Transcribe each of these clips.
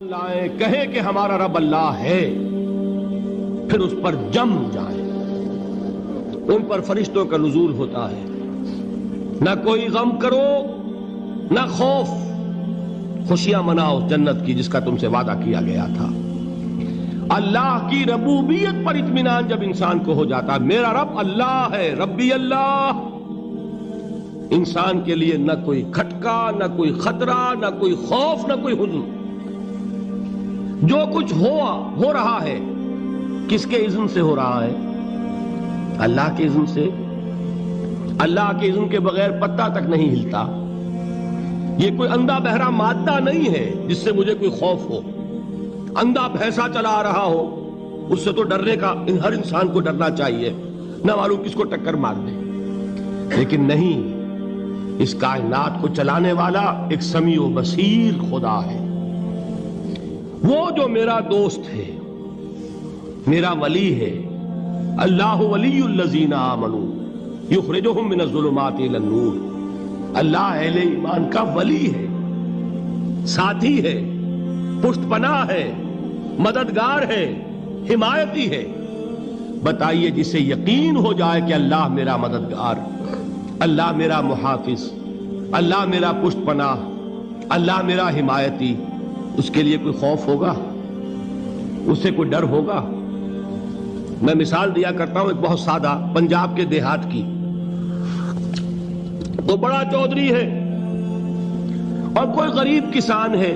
لائیں کہیں کہ ہمارا رب اللہ ہے، پھر اس پر جم جائیں۔ ان پر فرشتوں کا نزول ہوتا ہے، نہ کوئی غم کرو نہ خوف، خوشیاں مناؤ جنت کی جس کا تم سے وعدہ کیا گیا تھا۔ اللہ کی ربوبیت پر اطمینان جب انسان کو ہو جاتا، میرا رب اللہ ہے، ربی اللہ، انسان کے لیے نہ کوئی کھٹکا، نہ کوئی خطرہ، نہ کوئی خوف، نہ کوئی حزن۔ جو کچھ ہو رہا ہے کس کے اذن سے ہو رہا ہے؟ اللہ کے اذن سے۔ اللہ کے اذن کے بغیر پتا تک نہیں ہلتا۔ یہ کوئی اندھا بہرا مادہ نہیں ہے جس سے مجھے کوئی خوف ہو۔ اندھا بھینسا چلا آ رہا ہو اس سے تو ڈرنے کا ہر انسان کو ڈرنا چاہیے، نہ معلوم کس کو ٹکر مار دے۔ لیکن نہیں، اس کائنات کو چلانے والا ایک سمیع و بصیر خدا ہے، وہ جو میرا دوست ہے، میرا ولی ہے۔ اللہ ولی الذین آمنوا یخرجہم من الظلمات الی النور۔ اللہ اہل ایمان کا ولی ہے، ساتھی ہے، پشت پناہ ہے، مددگار ہے، حمایتی ہے۔ بتائیے جسے یقین ہو جائے کہ اللہ میرا مددگار، اللہ میرا محافظ، اللہ میرا پشت پناہ، اللہ میرا حمایتی، اس کے لیے کوئی خوف ہوگا؟ اس سے کوئی ڈر ہوگا؟ میں مثال دیا کرتا ہوں ایک بہت سادہ، پنجاب کے دیہات کی۔ وہ بڑا چودھری ہے اور کوئی غریب کسان ہے۔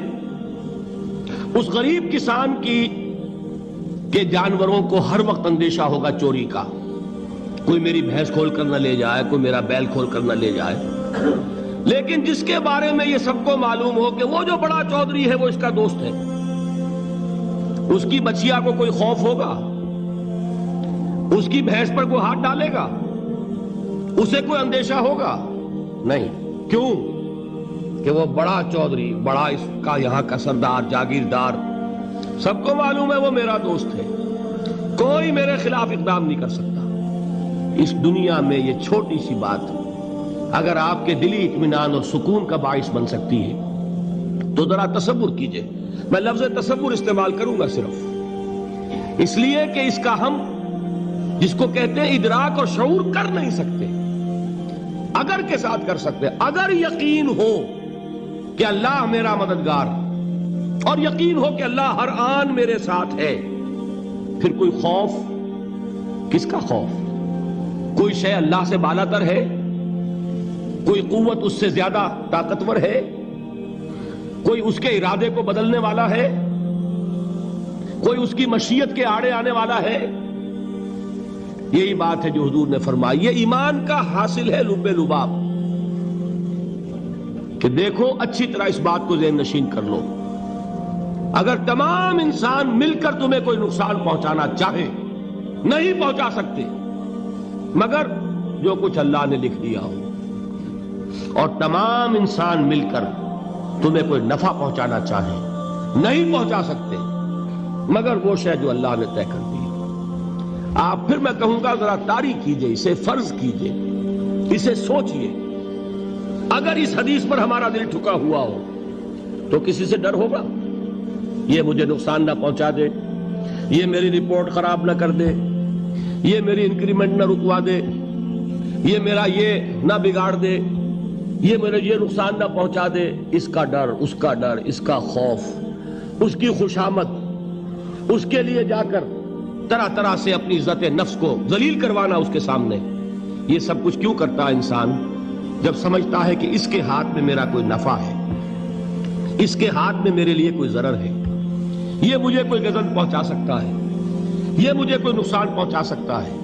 اس غریب کسان کے جانوروں کو ہر وقت اندیشہ ہوگا چوری کا، کوئی میری بھینس کھول کر نہ لے جائے، کوئی میرا بیل کھول کر نہ لے جائے۔ لیکن جس کے بارے میں یہ سب کو معلوم ہو کہ وہ جو بڑا چودھری ہے وہ اس کا دوست ہے، اس کی بچیا کو کوئی خوف ہوگا؟ اس کی بھینس پر کوئی ہاتھ ڈالے گا؟ اسے کوئی اندیشہ ہوگا؟ نہیں۔ کیوں؟ کہ وہ بڑا چودھری، بڑا اس کا یہاں کا سردار، جاگیردار، سب کو معلوم ہے وہ میرا دوست ہے، کوئی میرے خلاف اقدام نہیں کر سکتا۔ اس دنیا میں یہ چھوٹی سی بات اگر آپ کے دلی اطمینان اور سکون کا باعث بن سکتی ہے تو ذرا تصور کیجئے۔ میں لفظ تصور استعمال کروں گا صرف اس لیے کہ اس کا ہم جس کو کہتے ہیں ادراک اور شعور کر نہیں سکتے، اگر کے ساتھ کر سکتے۔ اگر یقین ہو کہ اللہ میرا مددگار اور یقین ہو کہ اللہ ہر آن میرے ساتھ ہے، پھر کوئی خوف؟ کس کا خوف؟ کوئی شے اللہ سے بالاتر ہے؟ کوئی قوت اس سے زیادہ طاقتور ہے؟ کوئی اس کے ارادے کو بدلنے والا ہے؟ کوئی اس کی مشیت کے آڑے آنے والا ہے؟ یہی بات ہے جو حضور نے فرمائی۔ یہ ایمان کا حاصل ہے لب لباب، کہ دیکھو اچھی طرح اس بات کو ذہن نشین کر لو، اگر تمام انسان مل کر تمہیں کوئی نقصان پہنچانا چاہے نہیں پہنچا سکتے، مگر جو کچھ اللہ نے لکھ دیا ہو، اور تمام انسان مل کر تمہیں کوئی نفع پہنچانا چاہے نہیں پہنچا سکتے، مگر وہ شے جو اللہ نے طے کر دی۔ آپ پھر میں کہوں گا ذرا طاری کیجئے، اسے فرض کیجئے، اسے سوچئے۔ اگر اس حدیث پر ہمارا دل ٹھکا ہوا ہو تو کسی سے ڈر ہوگا؟ یہ مجھے نقصان نہ پہنچا دے، یہ میری رپورٹ خراب نہ کر دے، یہ میری انکریمنٹ نہ رکوا دے، یہ میرا یہ نہ بگاڑ دے، یہ میرے یہ نقصان نہ پہنچا دے۔ اس کا ڈر، اس کا ڈر، اس کا خوف، اس کی خوشامد، اس کے لیے جا کر طرح طرح سے اپنی عزت نفس کو ذلیل کروانا اس کے سامنے، یہ سب کچھ کیوں کرتا ہے انسان؟ جب سمجھتا ہے کہ اس کے ہاتھ میں میرا کوئی نفع ہے، اس کے ہاتھ میں میرے لیے کوئی ضرر ہے، یہ مجھے کوئی غضب پہنچا سکتا ہے، یہ مجھے کوئی نقصان پہنچا سکتا ہے،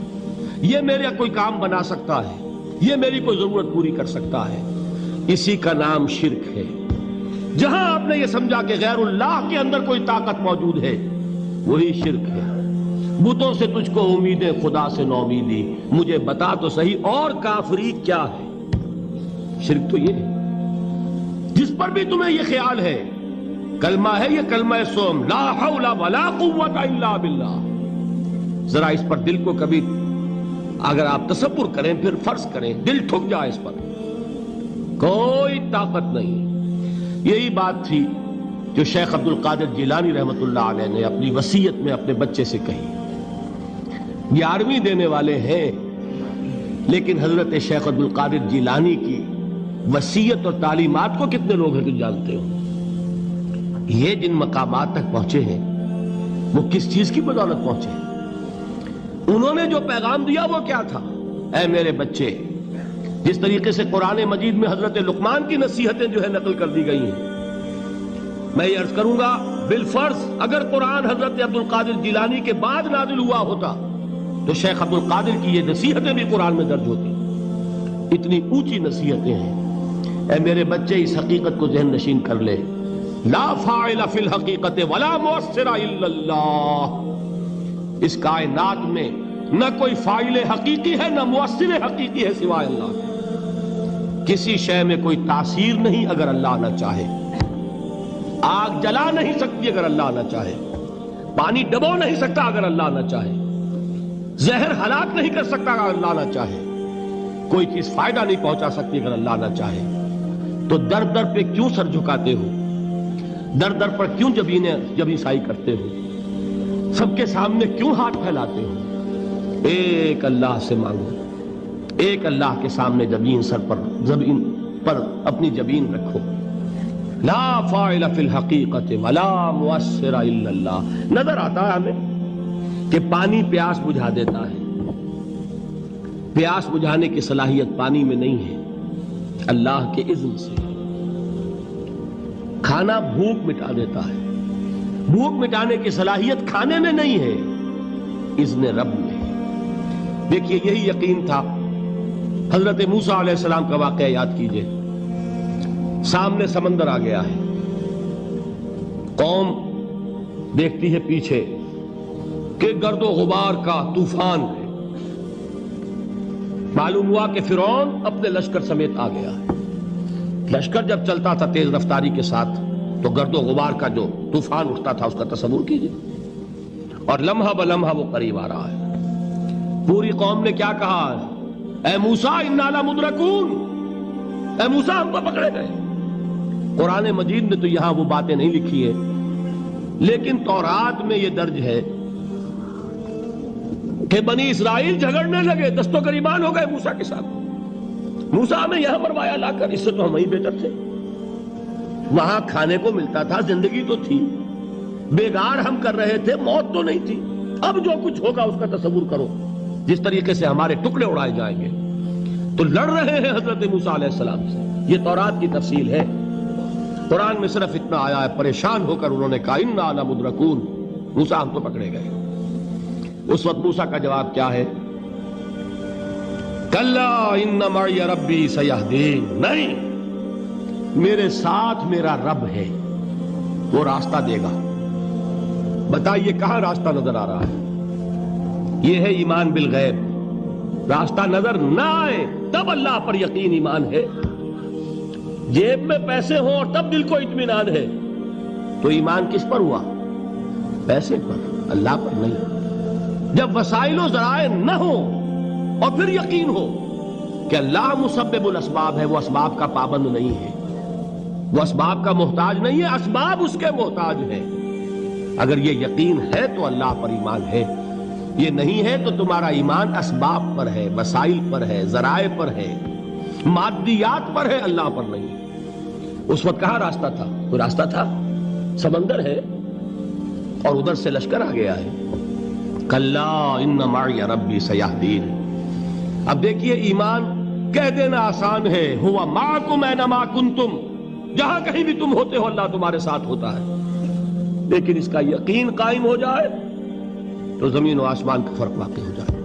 یہ میرا کوئی کام بنا سکتا ہے، یہ میری کوئی ضرورت پوری کر سکتا ہے، اسی کا نام شرک ہے۔ جہاں آپ نے یہ سمجھا کہ غیر اللہ کے اندر کوئی طاقت موجود ہے، وہی شرک ہے۔ بتوں سے تجھ کو امیدیں، خدا سے نو امیدی، مجھے بتا تو صحیح اور کافری کیا ہے؟ شرک تو یہ ہے جس پر بھی تمہیں یہ خیال ہے، کلمہ ہے یہ کلمہ سوم، لا حول ولا قوت الا باللہ۔ ذرا اس پر دل کو کبھی اگر آپ تصور کریں، پھر فرض کریں، دل ٹھک جائے اس پر، کوئی طاقت نہیں۔ یہی بات تھی جو شیخ عبد القادر جیلانی رحمۃ اللہ علیہ نے اپنی وصیت میں اپنے بچے سے کہی. 11ویں دینے والے ہیں، لیکن حضرت شیخ عبد القادر جیلانی کی وصیت اور تعلیمات کو کتنے لوگ ہیں کہ جانتے ہو؟ یہ جن مقامات تک پہنچے ہیں وہ کس چیز کی بدولت پہنچے ہیں؟ انہوں نے جو پیغام دیا وہ کیا تھا؟ اے میرے بچے، جس طریقے سے قرآن مجید میں حضرت لقمان کی نصیحتیں جو ہے نقل کر دی گئی ہیں، میں یہ عرض کروں گا بالفرض اگر قرآن حضرت عبد القادر جیلانی کے بعد نازل ہوا ہوتا تو شیخ عبد القادر کی یہ نصیحتیں بھی قرآن میں درج ہوتی. اتنی اونچی نصیحتیں ہیں. اے میرے بچے، اس حقیقت کو ذہن نشین کر لے، لا فاعل فی الحقیقت ولا مؤثر الا اللہ. اس کائنات میں نہ کوئی فاعل حقیقی ہے نہ مؤثر حقیقی ہے سوائے اللہ کے. کسی شے میں کوئی تاثیر نہیں اگر اللہ نہ چاہے. آگ جلا نہیں سکتی اگر اللہ نہ چاہے. پانی ڈبو نہیں سکتا اگر اللہ نہ چاہے. زہر ہلاک نہیں کر سکتا اگر اللہ نہ چاہے. کوئی چیز فائدہ نہیں پہنچا سکتی اگر اللہ نہ چاہے. تو در در پہ کیوں سر جھکاتے ہو؟ در در پر کیوں جبیں سائی کرتے ہو؟ سب کے سامنے کیوں ہاتھ پھیلاتے ہو؟ ایک اللہ سے مانگو. ایک اللہ کے سامنے زمین پر اپنی جبین رکھو. لا فاعل فی الحقیقت ولا مؤثر الا اللہ. نظر آتا ہے ہمیں کہ پانی پیاس بجھا دیتا ہے. پیاس بجھانے کی صلاحیت پانی میں نہیں ہے، اللہ کے اذن سے. کھانا بھوک مٹا دیتا ہے، بھوک مٹانے کی صلاحیت کھانے میں نہیں ہے، اذن رب میں. دیکھیے یہی یقین تھا. حضرت موسیٰ علیہ السلام کا واقعہ یاد کیجئے. سامنے سمندر آ گیا ہے، قوم دیکھتی ہے پیچھے کہ گرد و غبار کا طوفان ہے. معلوم ہوا کہ فرعون اپنے لشکر سمیت آ گیا ہے. لشکر جب چلتا تھا تیز رفتاری کے ساتھ تو گرد و غبار کا جو طوفان اٹھتا تھا اس کا تصور کیجئے. اور لمحہ بلمحہ وہ قریب آ رہا ہے. پوری قوم نے کیا کہا؟ اے موسیٰ انا لمدرکون. اے موسیٰ ہم کو پکڑے گئے. قرآن مجید نے تو یہاں وہ باتیں نہیں لکھی ہیں، لیکن تورات میں یہ درج ہے کہ بنی اسرائیل جھگڑنے لگے، دست و گریبان ہو گئے موسیٰ کے ساتھ. موسیٰ ہمیں یہاں مروایا لا کر، اس سے تو ہم ہی بہتر تھے. وہاں کھانے کو ملتا تھا، زندگی تو تھی، بیگار ہم کر رہے تھے، موت تو نہیں تھی. اب جو کچھ ہوگا اس کا تصور کرو، جس طریقے سے ہمارے ٹکڑے اڑائے جائیں گے. تو لڑ رہے ہیں حضرت موسیٰ علیہ السلام سے. یہ تورات کی تفصیل ہے. قرآن میں صرف اتنا آیا ہے، پریشان ہو کر انہوں نے کہا انا لمدرکون. موسیٰ ہم تو پکڑے گئے. اس وقت موسیٰ کا جواب کیا ہے؟ کلا ان معی ربی سیہدین. نہیں، میرے ساتھ میرا رب ہے، وہ راستہ دے گا. بتائیے کہاں راستہ نظر آ رہا ہے؟ یہ ہے ایمان بالغیب. راستہ نظر نہ آئے تب اللہ پر یقین ایمان ہے. جیب میں پیسے ہوں اور تب دل کو اطمینان ہے تو ایمان کس پر ہوا؟ پیسے پر، اللہ پر نہیں. جب وسائل و ذرائع نہ ہو اور پھر یقین ہو کہ اللہ مسبب الاسباب ہے، وہ اسباب کا پابند نہیں ہے، وہ اسباب کا محتاج نہیں ہے، اسباب اس کے محتاج ہیں. اگر یہ یقین ہے تو اللہ پر ایمان ہے. یہ نہیں ہے تو تمہارا ایمان اسباب پر ہے، وسائل پر ہے، ذرائع پر ہے، مادیات پر ہے، اللہ پر نہیں. اس وقت کہاں راستہ تھا؟ کوئی راستہ تھا؟ سمندر ہے اور ادھر سے لشکر آ گیا ہے. کلا ان معی ربی سیہدین. اب دیکھیے ایمان کہہ دینا آسان ہے، ہوا معکم اینما کنتم. جہاں کہیں بھی تم ہوتے ہو اللہ تمہارے ساتھ ہوتا ہے. لیکن اس کا یقین قائم ہو جائے تو زمین و آسمان کا فرق واقع ہو جائے.